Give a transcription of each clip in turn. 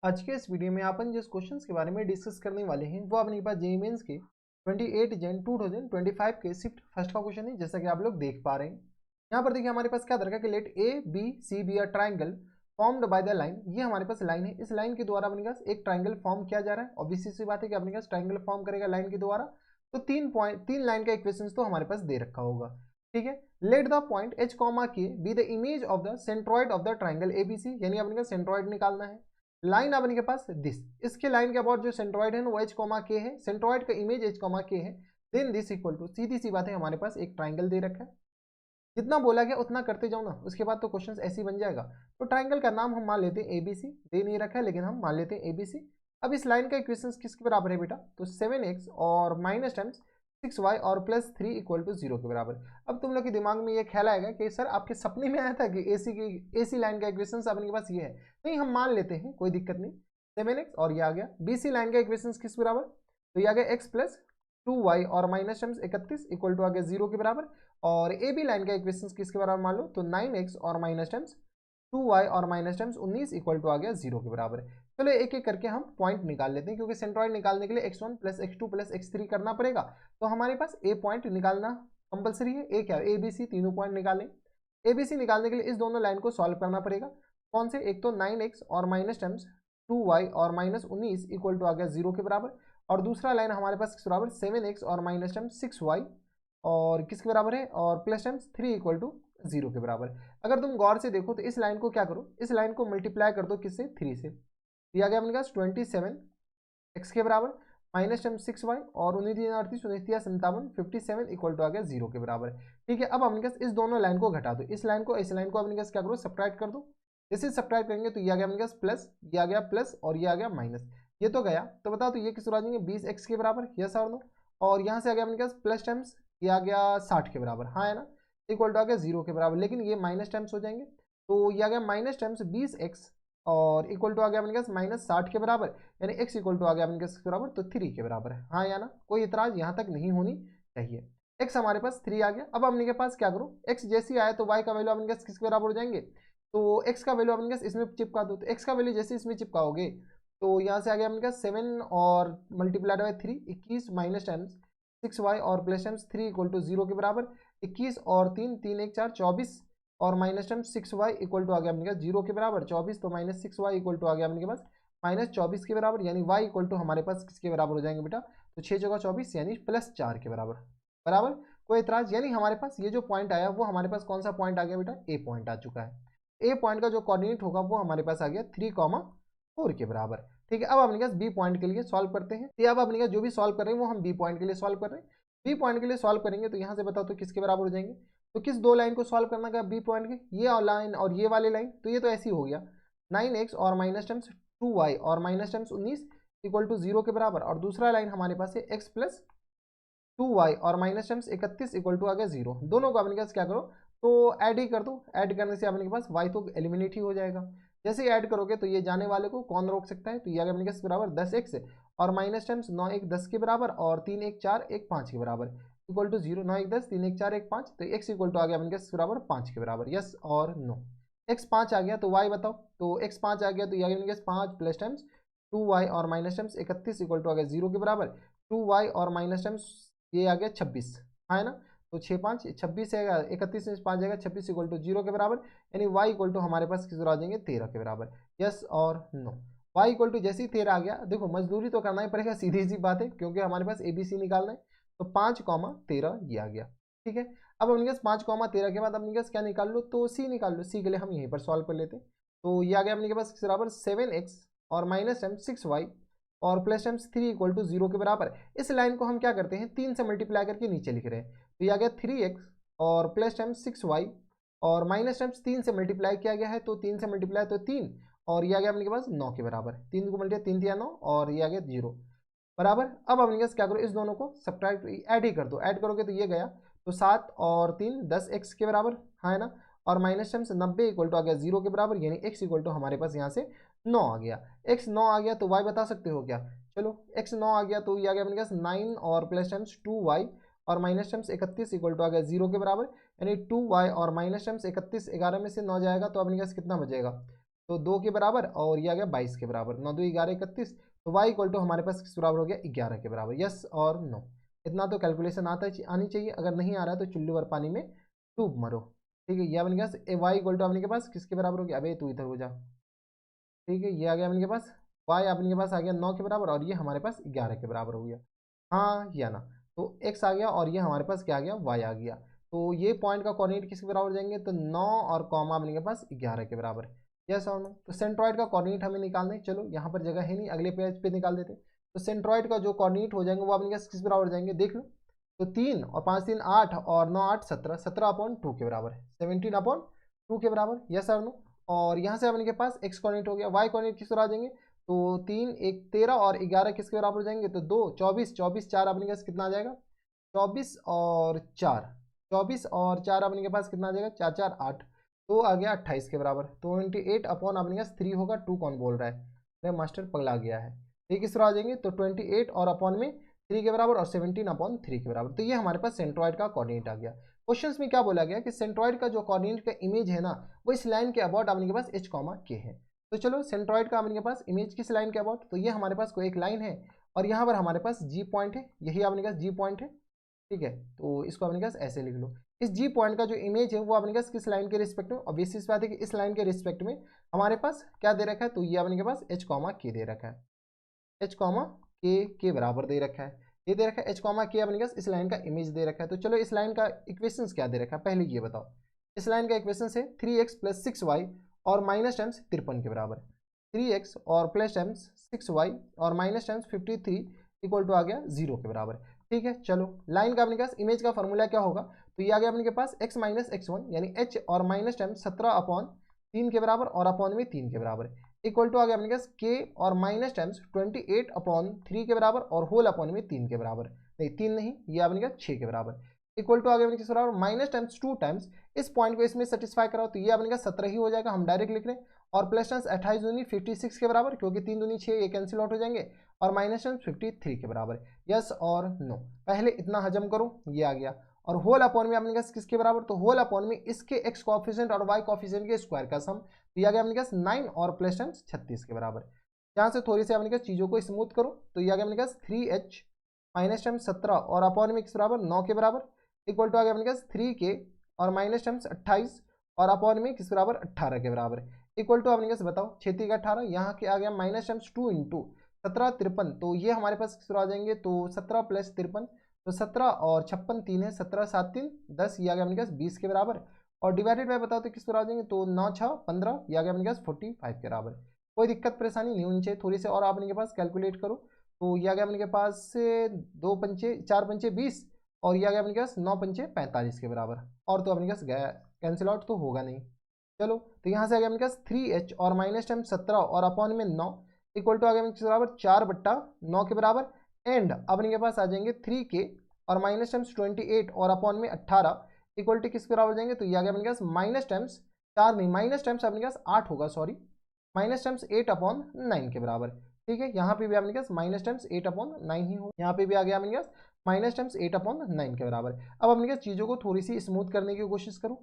आज के इस वीडियो में अपन जिस क्वेश्चंस के बारे में डिस्कस करने वाले हैं वो अपने पास जेईई मेंस के 28 जन 2025 के शिफ्ट फर्स्ट का क्वेश्चन है, जैसा कि आप लोग देख पा रहे हैं। यहाँ पर देखिए हमारे पास क्या दरकार कि let A B C be a triangle formed by the line. ये हमारे पास लाइन है, इस लाइन के द्वारा अपने पास एक ट्राइंगल फॉर्म किया जा रहा है। ऑब्वियसली सी बात है कि अपने पास ट्राइंगल फॉर्म करेगा लाइन के द्वारा, तो तीन लाइन का इक्वेशन तो हमारे पास दे रखा होगा। ठीक है, let the point H comma K be the image of the centroid of the triangle ABC, यानी अपने पास सेंट्रॉइड निकालना है। लाइन अपने के पास दिस, इसके लाइन के अबाउट जो सेंट्रॉइड है वो एच कॉमा के है, सेंट्रॉइड का इमेज एच कॉमा के है। देन दिस इक्वल टू, सीधी सी बात है, हमारे पास एक ट्राइंगल दे रखा है। जितना बोला गया उतना करते जाओ ना, उसके बाद तो क्वेश्चन ऐसे ही बन जाएगा। तो ट्राइंगल का नाम हम मान लेते हैं एबीसी, दे नहीं रखा है लेकिन हम मान लेते हैं एबीसी। अब इस लाइन का इक्वेशन किसके बराबर है बेटा, तो 7x और माइनस टाइम्स 6y और प्लस 3 इक्वल टू 0 के बराबर। अब तुम लोग के दिमाग में ये ख्याल आएगा कि सर आपके सपने में आया था कि एसी लाइन का इक्वेशन अपने के पास ये है। नहीं, हम मान लेते हैं, कोई दिक्कत नहीं। 7x और ये आ गया। बीसी लाइन का इक्वेशन किस बराबर, तो ये आ गया x प्लस 2y और माइनस टाइम्स 31 इक्वल टू आ गया 0 के बराबर। और ए बी लाइन का इक्वेशन किसके बराबर मान लो, तो 9x और माइनस टाइम्स 2y और माइनस टाइम्स 19 इक्वल टू आ गया 0 के बराबर। चलो एक एक करके हम पॉइंट निकाल लेते हैं, क्योंकि सेंट्रॉइड निकालने के लिए x1 plus x2 plus x3 करना पड़ेगा। तो हमारे पास ए पॉइंट निकालना कंपलसरी है। ए क्या, ए बी सी तीनों पॉइंट निकालें। ए बी सी निकालने के लिए इस दोनों लाइन को सॉल्व करना पड़ेगा। कौन से, एक तो 9x और माइनस टाइम्स 2y और माइनस 19 इक्वल टू आ गया 0 के बराबर। और दूसरा लाइन हमारे पास किस बराबर, 7x और माइनस टाइम्स 6y और किसके बराबर है, और प्लस टाइम्स 3 इक्वल टू 0 के बराबर। अगर तुम गौर से देखो तो इस लाइन को क्या करो, इस लाइन को मल्टीप्लाई कर दो किससे, 3 से। दिया गया अपने पास 27x के बराबर माइनस टाइम 6y और 57 इक्वल टू आ गया 0 के बराबर। ठीक है, अब अपने पास इस दोनों लाइन को घटा दो, इस लाइन को अपने पास क्या करो, सब्ट्रैक्ट कर दो। जैसे सब्ट्रैक्ट करेंगे तो ये आ गया अपने पास प्लस, ये आ गया प्लस और ये आ गया माइनस। ये तो गया, तो बताओ तो ये किस आ जाएंगे, 20x के बराबर, यस और नो। और यहाँ से आ गया अपने पास प्लस टाइम्स, ये आ गया 60 के बराबर, हाँ है ना, इक्वल टू आ गया 0 के बराबर। लेकिन ये माइनस टाइम्स हो जाएंगे, तो ये आ गया माइनस टाइम्स 20x और इक्वल टू आ गया अपने पास माइनस 60 के बराबर, यानी x इक्वल टू आ गया अपने पास बराबर तो 3 के बराबर है, हाँ या ना। कोई इतराज यहाँ तक नहीं होनी चाहिए। x हमारे पास 3 आ गया। अब अपने के पास क्या करो, x जैसे आया तो y का वैल्यू अपने पास किसके बराबर हो जाएंगे, तो x का वैल्यू अपने पास इसमें चिपका दो। तो x का वैल्यू जैसे इसमें चिपकाओगे तो यहाँ से आ गया अपने पास 7 और multiplied by 3 21 minus times 6y और प्लस टाइम्स 3 इक्वल टू 0 के बराबर। 21 और 3 3 1 4 24 और minus time 6y equal to आ गया अपने पास 0 के बराबर। 24 तो माइनस 6y इक्वल टू आ गया अपने के पास माइनस 24 के बराबर, यानी y इक्वल टू हमारे पास किसके बराबर हो जाएंगे बेटा, तो 6 जगह 24 यानी प्लस 4 के बराबर। बराबर, कोई इतराज, यानी हमारे पास ये जो पॉइंट आया वो हमारे पास कौन सा पॉइंट आ गया बेटा, ए पॉइंट आ चुका है। ए पॉइंट का जो कोऑर्डिनेट होगा वो हमारे पास आ गया 3,4 के बराबर। ठीक है, अब अपने पास बी पॉइंट के लिए सॉल्व करते हैं। तो अब अपने पास जो भी सॉल्व कर रहे हैं वो हम बी पॉइंट के लिए सॉल्व कर रहे हैं। बी पॉइंट के लिए सॉल्व करेंगे तो यहाँ से बताओ तो किसके बराबर हो जाएंगे, तो किस दो लाइन को सॉल्व करना का, बी पॉइंट के ये लाइन और ये वाले लाइन। तो ये तो ऐसे ही हो गया 9x और माइनस टाइम्स 2y और माइनस टाइम्स 19 इक्वल टू 0 के बराबर। और दूसरा लाइन हमारे पास है x प्लस 2y और माइनस टाइम्स 31 इक्वल टू आ गया 0। दोनों को अपने पास क्या करो, तो ऐड ही कर दो। ऐड करने से अपने के पास y तो एलिमिनेट ही हो जाएगा। जैसे ही ऐड करोगे तो ये जाने वाले को कौन रोक सकता है, तो ये आ गया अपने पास बराबर 10x और माइनस टाइम्स 9 1 10 के बराबर और 3 1 4 1 5 के बराबर इक्वल टू 0। 9 1 10 3 1 4 1 5, तो x इक्वल टू आ गया अपने पास बराबर 5 के बराबर, यस और नो। x 5 आ गया तो y बताओ, तो x 5 आ गया तो ये आ गया अपने पास 5 प्लस टाइम्स 2y और माइनस टाइम्स 31 इक्वल टू आ गया 0 के बराबर। 2y और माइनस टाइम्स ये आ गया 26, हाँ है ना, तो 6 5 26 है, 31 में 5 जाएगा 26 इक्वल टू 0 के बराबर, यानी y इक्वल टू हमारे पास किस आ जाएंगे 13 के बराबर, यस और नो। y इक्वल टू जैसे ही 13 आ गया, देखो मजदूरी तो करना ही पड़ेगा, सीधी सी बात है, क्योंकि हमारे पास ABC निकालना है। तो 5,13 ये आ गया। ठीक है, अब अपने पास 5,13 के बाद अपने पास क्या निकाल लो, तो c निकाल लो। c के लिए हम यहीं पर सॉल्व कर लेते हैं। तो ये आ गया अपने के पास बराबर 7x और माइनस टाइम 6y और प्लस टाइम्स 3 इक्वल टू 0 के बराबर। इस लाइन को हम क्या करते हैं, 3 से मल्टीप्लाई करके नीचे लिख रहे हैं। तो ये आ गया 3x और प्लस टाइम्स 6y और माइनस टाइम्स 3 से मल्टीप्लाई किया गया है, तो 3 से मल्टीप्लाई तो 3 और ये आ गया अपने के पास 9 के बराबर। 3 को मल्टीप्लाई 3 9 और ये आ गया 0 बराबर। अब अपने पास क्या करो, इस दोनों को सब्ट्रैक्ट ऐड ही कर दो। ऐड करोगे तो ये गया, तो 7 और 3 10x के बराबर, हाँ है ना, और माइनस टाइम्स 90 इक्वल टू आ गया 0 के बराबर, यानी x इक्वल टू हमारे पास यहाँ से 9 आ गया। x 9 आ गया तो y बता सकते हो क्या, चलो x 9 आ गया तो ये आ गया अपने पास 9 और प्लस टाइम्स 2y और माइनस टाइम्स 31 इक्वल टू आ गया 0 के बराबर, यानी 2y और माइनस टाइम्स 31 11 में से 9 जाएगा तो अपने पास कितना बचेगा, तो 2 के बराबर, और ये आ गया 22 के बराबर, 9 2 11 31। तो y इक्वल टू हमारे पास किस बराबर हो गया, 11 के बराबर। यस और नो, इतना तो कैलकुलेशन आनी चाहिए। अगर नहीं आ रहा है तो चुल्लू भर पानी में डूब मरो। ठीक है, यह बन गया वाई इक्वल टू अपने के पास किसके बराबर हो गया, अबे तू इधर हो जा। ठीक है, ये आ गया अपने के पास वाई अपने के पास आ गया 9 के बराबर, और ये हमारे पास 11 के बराबर हो गया। हाँ या ना, तो x आ गया और ये हमारे पास क्या आ गया, y आ गया। तो ये पॉइंट का कोऑर्डिनेट किसके बराबर जाएंगे, तो 9 और कॉमा अपने के पास 11 के बराबर। यस और नो, तो सेंट्रॉइड का कोऑर्डिनेट हमें निकालना है। चलो यहाँ पर जगह है नहीं, अगले पेज पे निकाल देते। तो सेंट्रॉइड का जो कोऑर्डिनेट हो जाएंगे वो अपने पास किस बराबर जाएंगे, देख लो। तो 3 और 5 3 8 और 9 8 17, 17/2 के बराबर है, 17/2 के बराबर। यस और नो, और यहाँ से अपने के पास x कोऑर्डिनेट हो गया, y कोऑर्डिनेट किस तरह आ जाएंगे, तो 3 1 13 और 11 किसके बराबर हो जाएंगे, तो 2 24 24 4 अपने के पास कितना आ जाएगा, 24 और 4, 24 और 4 अपने के पास कितना आ जाएगा, 4 4 8, तो आ गया 28 के बराबर। 28 अपने के पास 3 होगा, 2 कौन बोल रहा है, अरे मास्टर पगला गया है। ये किस तरह आ जाएंगे, तो 28 और अपॉन में 3 के बराबर, और 17/3 के बराबर। तो ये हमारे पास सेंट्रॉइड का कोऑर्डिनेट आ गया। क्वेश्चंस में क्या बोला गया कि सेंट्रॉइड का जो कोऑर्डिनेट का इमेज है ना, वो इस लाइन के अबाउट अपने के पास h, k है। तो चलो सेंट्रॉइड का अपने के पास इमेज किस लाइन के अबाउट, तो ये हमारे पास कोई एक लाइन है, और यहाँ पर हमारे पास जी पॉइंट है, यही अपने पास जी पॉइंट है। ठीक है, तो इसको अपने पास ऐसे लिख लो। इस जी पॉइंट का जो इमेज है वो अपने पास किस लाइन के रिस्पेक्ट में, और बेसिस बात है कि इस लाइन के रिस्पेक्ट में हमारे पास क्या दे रखा है, तो ये अपने के पास h, k दे रखा है, h, k के बराबर दे रखा है। ये दे रखा है h, k अपने पास इस लाइन का इमेज दे रखा है। तो चलो इस लाइन का इक्वेशंस क्या दे रखा है, पहले ये बताओ। इस लाइन का इक्वेशन है 3x + 6y और माइनस टाइम्स 53 के बराबर। 3x और प्लस टाइम्स 6y और माइनस टाइम्स 53 इक्वल टू आ गया 0 के बराबर। ठीक है, चलो लाइन का अपने पास इमेज का फॉर्मूला क्या होगा, तो ये आ गया अपने के पास x - x1 यानी h और माइनस टाइम्स 17/3 के बराबर और अपॉन में 3 के बराबर, इक्वल टू आ गया अपने पास k और माइनस टाइम्स 28/3 के बराबर और होल अपॉन में 3 के बराबर, नहीं 3 नहीं, ये अपने का 6 के बराबर, इक्वल टू आ गया अपने किस बराबर, माइनस टाइम्स 2 टाइम्स इस पॉइंट को इसमें सेटिस्फाई कराओ, तो ये अपने का 17 ही हो जाएगा, हम डायरेक्ट लिख रहे हैं। और प्लस टाइम्स 28 दूनी 56 के बराबर, क्योंकि 3 दूनी 6, ये कैंसिल आउट हो जाएंगे, और माइनस टाइम्स 53 के बराबर। यस और नो, पहले इतना हजम करो, ये आ गया। और होल अपॉन में अपने पास किसके बराबर, तो होल अपॉन में इसके x कोएफिशिएंट और y कोएफिशिएंट के स्क्वायर का सम, तो ये आ गया अपने पास 9 और प्लस टाइम्स 36 के बराबर। यहाँ से थोड़ी सी अपने पास चीज़ों को स्मूथ करो, तो ये आ गया अपने पास 3h माइनस टाइम्स 17 और अपॉन में किस बराबर 9 के बराबर, इक्वल टू आ गया अपने पास 3k और माइनस टाइम्स 28 और अपॉन में किस बराबर 18 के बराबर, इक्वल टू अपने पास बताओ 6 का 18, यहाँ के आ गया माइनस टाइम्स 2 इंटू 17 53, तो ये हमारे पास किस आ जाएंगे, तो 17 + 53, तो 17 और 56 3 है, 17 7 3 10, ये आ गया अपने पास 20 के बराबर, और डिवाइडेड बाय बताओ तो किस पर आ जाएंगे, तो 9 6 15, ये आ गया अपने पास 45 के बराबर। कोई दिक्कत परेशानी नहीं होनी चाहिए, थोड़ी सी और आपने के पास कैलकुलेट करो, तो ये आ गया अपने के पास 2 पंचे 4 पंचे 20, और ये आ गया अपने पास 9 पंचे 45 के बराबर, और तो अपने पास गया कैंसिल आउट तो होगा नहीं। चलो, तो यहाँ से आ गया अपने पास 3h और माइनस टाइम 17 और अपॉन में 9 इक्वल टू आ गया अपने बराबर 4/9 के बराबर, एंड अपने के पास आ जाएंगे 3k और माइनस टाइम्स 28 और अपॉन में 18 इक्वल टू किस बराबर जाएंगे, तो ये आ गया अपने पास माइनस टाइम्स 4 नहीं, माइनस टाइम्स अपने पास 8 होगा, सॉरी माइनस टाइम्स 8/9 के बराबर। ठीक है, यहाँ पे भी अपने पास माइनस टाइम्स 8/9 ही हो, यहाँ पे भी आ गया अपने पास माइनस टाइम्स 8/9 के बराबर। अब अपने पास चीज़ों को थोड़ी सी स्मूथ करने की कोशिश करूँ,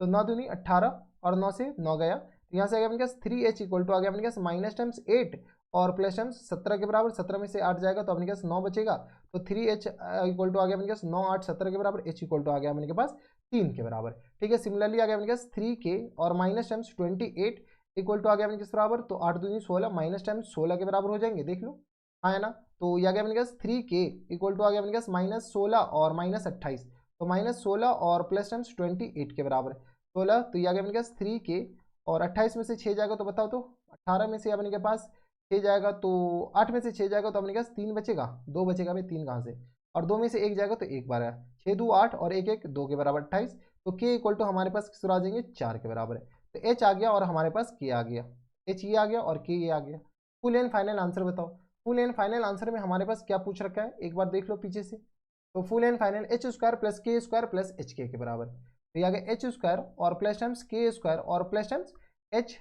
तो 9 दूनी 18 और 9 से 9 गया, तो यहाँ से आ गया अपने पास 3h इक्वल टू आ गया अपने पास माइनस टाइम्स 8 और प्लस टाइम्स 17 के बराबर, 17 में से 8 जाएगा तो अपने पास 9 बचेगा, तो 3h इक्वल टू आ गया अपने पास 9 8 17 के बराबर, h इक्वल टू आ गया अपने पास 3 के बराबर। ठीक है, सिमिलरली आ गया अपने पास 3k और माइनस टाइम्स 28 इक्वल टू आ गया अपने किस बराबर, तो 8 दूनी 16 माइनस टाइम्स 16 के बराबर हो जाएंगे, देख लो हाँ है ना। तो ये आ गया अपने पास 3k इक्वल टू आ गया अपने पास -16 और -28, तो -16 और प्लस टाइम्स 28 के बराबर 16, तो ये आ गया अपने पास 3k और 28 में से 6 जाएगा तो बताओ, तो 18 में से अपने के पास 6 जाएगा, तो 8 में से 6 जाएगा तो अपने पास 3 बचेगा, 2 बचेगा भाई, 3 कहाँ से, और 2 में से 1 जाएगा तो 1 बार है, 6 2 8 और 1 1 2 के बराबर 28, तो k इक्वल टू हमारे पास किस आ जाएंगे 4 के बराबर है, तो h आ गया और हमारे पास k आ गया, h ये आ गया और k ये आ गया। फुल एंड फाइनल आंसर बताओ, फुल एंड फाइनल आंसर में हमारे पास क्या पूछ रखा है, एक बार देख लो पीछे से, तो full and final h² + k² + hk के बराबर, तो ये आ गया h² और प्लस टाइम्स k² और प्लस टाइम्स hk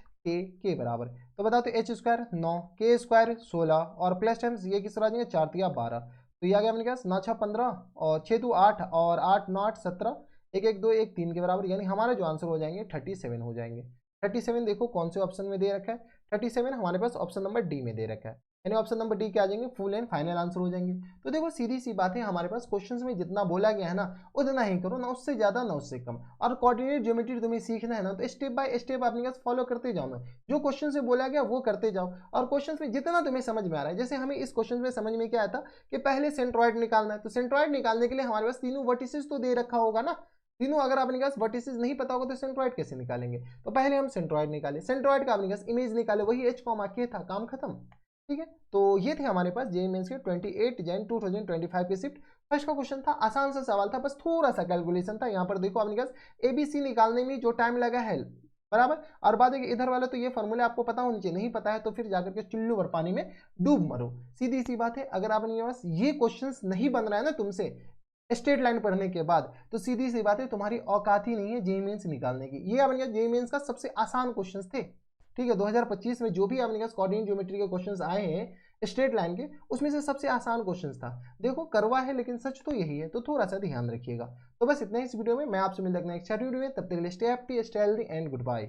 के बराबर, तो बताओ तो h² 9 k² 16 और प्लस टाइम्स ये किस तरह आ जाएंगे 4 3 12, तो ये आ गया अपने पास 9 6 15 और 6 2 8 और 8 9 8 17 1 1 2 1 3 के बराबर, यानी हमारे जो आंसर हो जाएंगे 37 हो जाएंगे। 37 देखो कौन से ऑप्शन में दे रखा है, 37 हमारे पास ऑप्शन नंबर डी में दे रखा है, यानी ऑप्शन नंबर डी क्या आ जाएंगे, फुल एंड फाइनल आंसर हो जाएंगे। तो देखो सीधी सी बात है, हमारे पास क्वेश्चंस में जितना बोला गया है ना उतना ही करो, ना उससे ज्यादा ना उससे कम। और कोऑर्डिनेट ज्योमेट्री तुम्हें सीखना है ना तो स्टेप बाय स्टेप अपने पास फॉलो करते जाओ ना, जो क्वेश्चन से बोला गया वो करते जाओ। और क्वेश्चन में जितना तुम्हें समझ में आ रहा है, जैसे हमें इस क्वेश्चन में समझ में क्या आता कि पहले सेंट्रॉइड निकालना है, तो सेंट्रॉइड निकालने के लिए हमारे पास तीनों वर्टिसेस तो दे रखा होगा ना, तीनों अगर अपने पास वर्टिसेस नहीं पता होगा तो सेंट्रॉइड कैसे निकालेंगे। तो पहले हम सेंट्रॉइड निकाले, सेंट्रॉइड का अपने पास इमेज निकाले, वही h, k था, काम खत्म। ठीक है, तो ये थे हमारे पास जेईई मेंस के 28 जन 2025 के शिफ्ट फर्स्ट का क्वेश्चन था। आसान सा सवाल था, बस थोड़ा सा कैलकुलेशन था। यहाँ पर देखो अपने पास एबीसी निकालने में जो टाइम लगा है बराबर, और बात है कि इधर वाला तो ये फॉर्मूला आपको पता होनी चाहिए, नहीं पता है तो फिर जाकर के चुल्लू भर पानी में डूब मरो, सीधी सी बात है। अगर आपके पास ये क्वेश्चंस नहीं बन रहा है ना तुमसे स्ट्रेट लाइन पढ़ने के बाद, तो सीधी सी बात है तुम्हारी औकात ही नहीं है जेईई मेंस निकालने की। ये अपने जेईई मेंस का सबसे आसान क्वेश्चंस थे। ठीक है, 2025 में जो भी अपने पास कोऑर्डिनेट ज्योमेट्री के क्वेश्चंस आए हैं स्ट्रेट लाइन के, उसमें से सबसे आसान क्वेश्चंस था। देखो करवा है लेकिन सच तो यही है, तो थोड़ा सा ध्यान रखिएगा। तो बस इतना ही इस वीडियो में, मैं आपसे मिल रखना एक वीडियो में, तब तक के लिए stay happy, stay healthy and good bye.